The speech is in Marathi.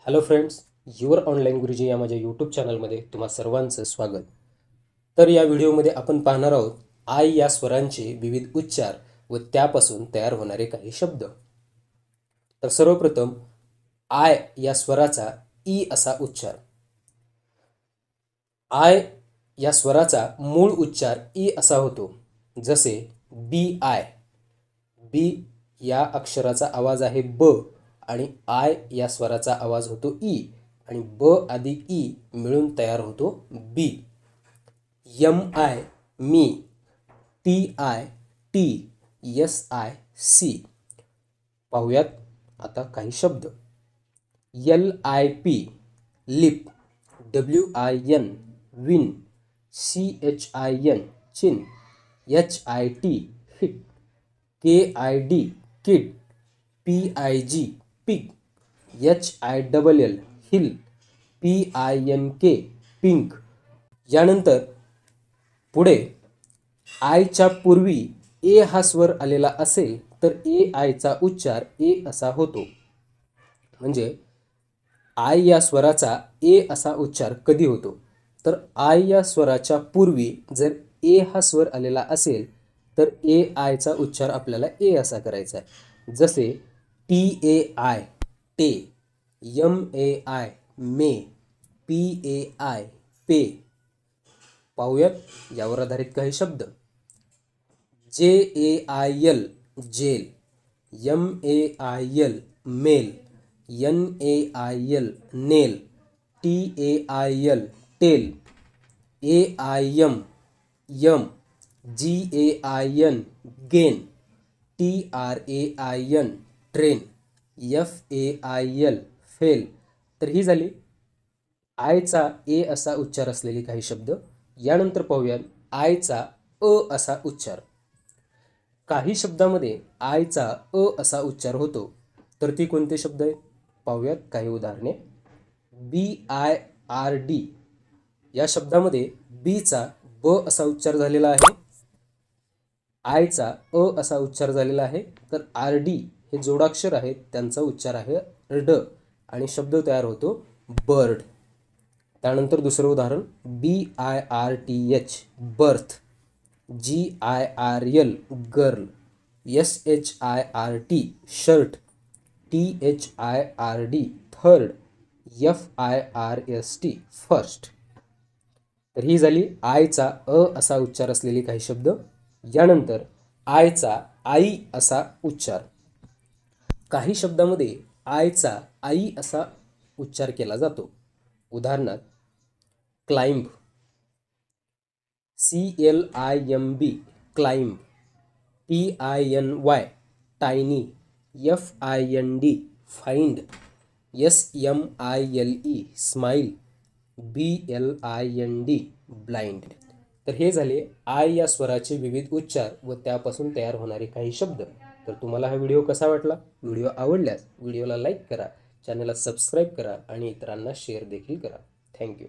हॅलो फ्रेंड्स, युअर ऑनलाईन गुरुजी या माझ्या यूट्यूब चॅनलमध्ये तुम्हा सर्वांचं स्वागत. तर या व्हिडिओमध्ये आपण पाहणार आहोत आय या स्वरांचे विविध उच्चार व त्यापासून तयार होणारे काही शब्द. तर सर्वप्रथम आय या स्वराचा ई असा उच्चार. आय या स्वराचा मूळ उच्चार ई असा होतो, जसे बी आय. बी या अक्षराचा आवाज आहे ब आणि आय या स्वराचा आवाज होतो ई आणि ब अधिक ई मिळून तयार होतो बी. यम आय मी, टी आय टी, एस आय सी. पाहूयात आता काही शब्द. L I P lip, W I N win, C H I N chin, H I T hit, K I D kid, P I G pig, H I double L hill, P I N K pink. यानंतर पुढे आयच्या पूर्वी ए हा स्वर आलेला असेल तर ए आयचा उच्चार ए असा होतो. म्हणजे आय या स्वराचा ए असा उच्चार कधी होतो, तर आय या स्वराच्या पूर्वी जर ए हा स्वर आलेला असेल तर ए आयचा उच्चार आपल्याला ए असा करायचा आहे. जसे टी ए आय टे, M A I may, P A I pay. पाहूयात यावर आधारित काही शब्द. J A I L jail, M A I L mail, N A I L nail, T A I L tail, A I M aim, G A I N gain, T R A I N train, F A I L fail. तर ही झाली आयचा ए असा उच्चार असलेले काही शब्द. यानंतर पाहूयात आयचा अ असा उच्चार. काही शब्दामध्ये आयचा अ असा उच्चार होतो, तर ती कोणते शब्द आहेत पाहूयात काही उदाहरणे. बी आय आर डी या शब्दामध्ये बीचा ब असा उच्चार झालेला आहे, आयचा अ असा उच्चार झालेला आहे, तर आर डी हे जोडाक्षर आहेत त्यांचा उच्चार आहे ड आणि शब्द तयार होतो बर्ड. त्यानंतर दुसरं उदाहरण B I R T H birth, G I R L girl, S H I R T shirt, T H I R D third, F I R S T first. तर ही झाली आयचा अ असा उच्चार असलेली काही शब्द. यानंतर आयचा आई असा उच्चार. काही शब्दामध्ये आयचा आई असा उच्चार केला जातो. उदाहरणार्थ climb, C L I M B climb, T I N Y tiny, F I N D find, S M I L E smile, B L I N D blind. तर हे झाले आय या स्वराचे विविध उच्चार व त्यापासून तयार होणारे काही शब्द. तर तुम्हाला हा व्हिडिओ कसा वाटला? व्हिडिओ आवडल्यास व्हिडिओला लाईक करा, चॅनलला सबस्क्राईब करा आणि इतरांना शेअर देखील करा. थँक्यू.